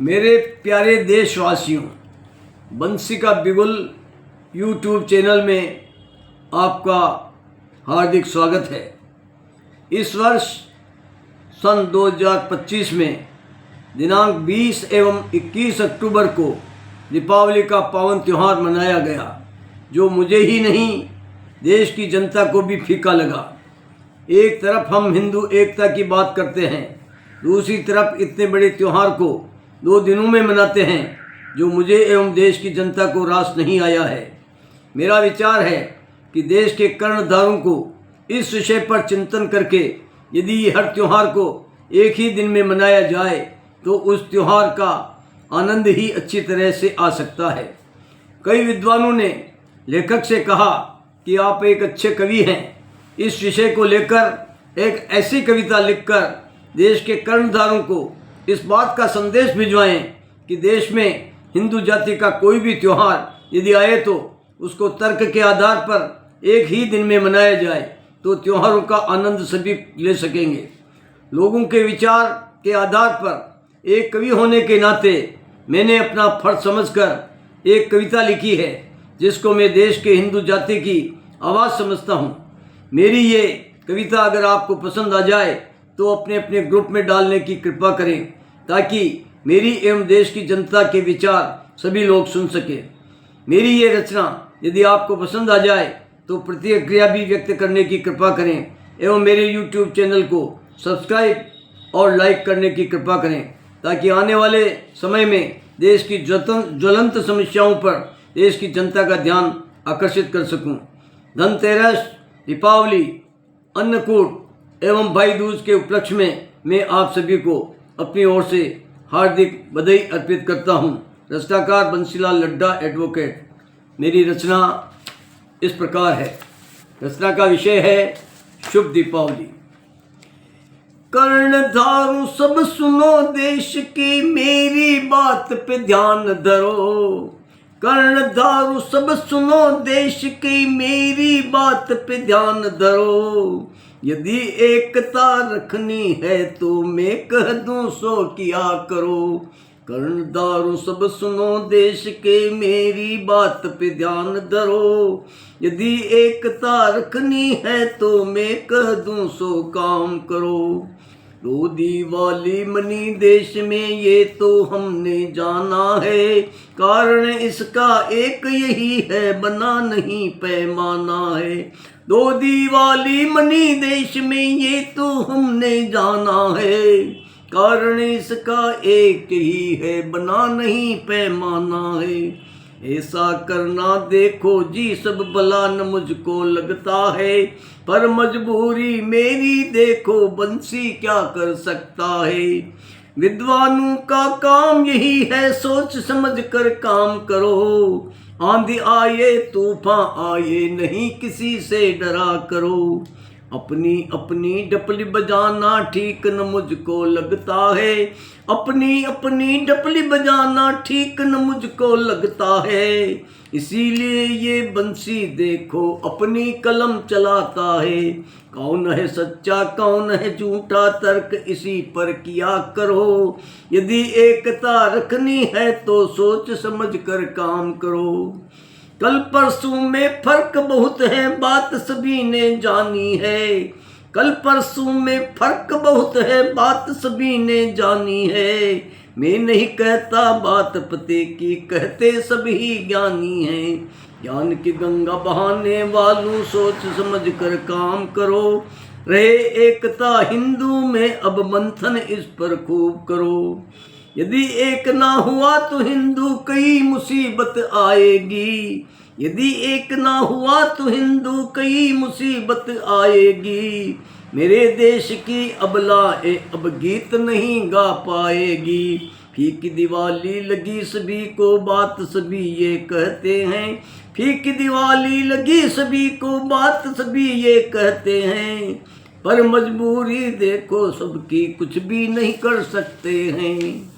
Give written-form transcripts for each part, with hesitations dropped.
मेरे प्यारे देशवासियों, बंसी का बिगुल यूट्यूब चैनल में आपका हार्दिक स्वागत है। इस वर्ष सन 2025 में दिनांक 20 एवं 21 अक्टूबर को दीपावली का पावन त्यौहार मनाया गया, जो मुझे ही नहीं देश की जनता को भी फीका लगा। एक तरफ हम हिंदू एकता की बात करते हैं, दूसरी तरफ इतने बड़े त्यौहार को 2 दिनों में मनाते हैं, जो मुझे एवं देश की जनता को रास नहीं आया है। मेरा विचार है कि देश के कर्णधारों को इस विषय पर चिंतन करके यदि हर त्यौहार को एक ही दिन में मनाया जाए तो उस त्यौहार का आनंद ही अच्छी तरह से आ सकता है। कई विद्वानों ने लेखक से कहा कि आप एक अच्छे कवि हैं, इस विषय को लेकर एक ऐसी कविता लिखकर देश के कर्णधारों को इस बात का संदेश भिजवाएं कि देश में हिंदू जाति का कोई भी त्यौहार यदि आए तो उसको तर्क के आधार पर एक ही दिन में मनाया जाए, तो त्योहारों का आनंद सभी ले सकेंगे। लोगों के विचार के आधार पर एक कवि होने के नाते मैंने अपना फर्ज समझकर एक कविता लिखी है, जिसको मैं देश के हिंदू जाति की आवाज़ समझता हूँ। मेरी ये कविता अगर आपको पसंद आ जाए तो अपने अपने ग्रुप में डालने की कृपा करें, ताकि मेरी एवं देश की जनता के विचार सभी लोग सुन सकें। मेरी ये रचना यदि आपको पसंद आ जाए तो प्रतिक्रिया भी व्यक्त करने की कृपा करें एवं मेरे यूट्यूब चैनल को सब्सक्राइब और लाइक करने की कृपा करें, ताकि आने वाले समय में देश की ज्वलंत समस्याओं पर देश की जनता का ध्यान आकर्षित कर सकूं। धनतेरस, दीपावली, अन्नकूट एवं भाई दूज के उपलक्ष्य में मैं आप सभी को अपनी ओर से हार्दिक बधाई अर्पित करता हूं। रचनाकार बंसीलाल लड्डा, एडवोकेट। मेरी रचना इस प्रकार है। रचना का विषय है शुभ दीपावली। कर्णधारों सब सुनो, देश की मेरी बात पे ध्यान धरो। कर्णधारों सब सुनो, देश की मेरी बात पे ध्यान धरो। यदि एकता रखनी है तो मैं कह दूं सो किया करो। कर्णधारों सब सुनो, देश के मेरी बात पे ध्यान धरो। यदि एकता रखनी है तो मैं कह दूं सो काम करो। दो दिवाली मनी देश में ये तो हमने जाना है, कारण इसका एक यही है, बना नहीं पैमाना है। दो दिवाली मनी देश में ये तो हमने जाना है, कारण इसका एक ही है, बना नहीं पैमाना है। ऐसा करना देखो जी सब भला न मुझको लगता है, पर मजबूरी मेरी देखो बंसी क्या कर सकता है। विद्वानों का काम यही है, सोच समझ कर काम करो। आंधी आए तूफान आए नहीं किसी से डरा करो। अपनी अपनी डपली बजाना ठीक न मुझको लगता है। अपनी अपनी डपली बजाना ठीक न मुझको लगता है। इसीलिए ये बंसी देखो अपनी कलम चलाता है। कौन है सच्चा कौन है झूठा, तर्क इसी पर किया करो। यदि एकता रखनी है तो सोच समझ कर काम करो। कल परसों में फर्क बहुत है, बात सभी ने जानी है। कल परसों में फर्क बहुत है, बात सभी ने जानी है। मैं नहीं कहता बात पते की, कहते सभी ज्ञानी हैं। ज्ञान की गंगा बहाने वालों सोच समझ कर काम करो। रहे एकता हिंदू में अब मंथन इस पर खूब करो। यदि एक ना हुआ तो हिंदू कई मुसीबत आएगी। यदि एक ना हुआ तो हिंदू कई मुसीबत आएगी। मेरे देश की अबलाएं अब गीत नहीं गा पाएगी। फीकी दिवाली लगी सभी को, बात सभी ये कहते हैं। फीकी दिवाली लगी सभी को, बात सभी ये कहते हैं। पर मजबूरी देखो सबकी, कुछ भी नहीं कर सकते हैं।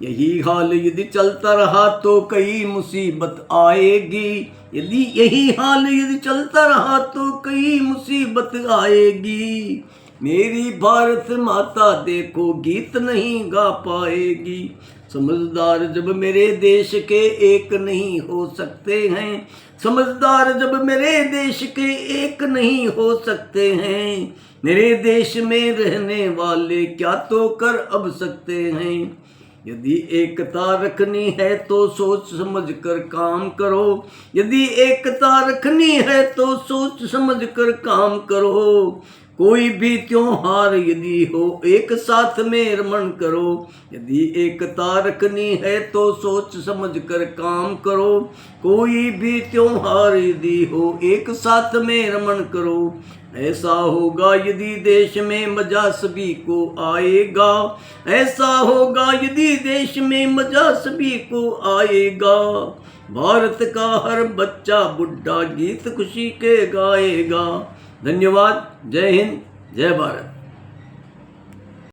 यही हाल यदि चलता रहा तो कई मुसीबत आएगी। यदि यही हाल यदि चलता रहा तो कई मुसीबत आएगी। मेरी भारत माता देखो गीत नहीं गा पाएगी। समझदार जब मेरे देश के एक नहीं हो सकते हैं, समझदार जब मेरे देश के एक नहीं हो सकते हैं, मेरे देश में रहने वाले क्या तो कर अब सकते हैं। यदि एकता रखनी है तो सोच समझ कर काम करो, यदि एकता रखनी है तो सोच समझ कर काम करो। कोई भी त्योहार यदि हो एक साथ में रमण करो, यदि एकता रखनी है तो सोच समझ कर काम करो। कोई भी त्योहार यदि हो एक साथ में रमण करो। ऐसा होगा यदि देश में मजा सभी को आएगा, ऐसा होगा यदि देश में मजा सभी को आएगा। भारत का हर बच्चा बुढ़ा गीत खुशी के गाएगा। धन्यवाद। जय हिंद, जय भारत।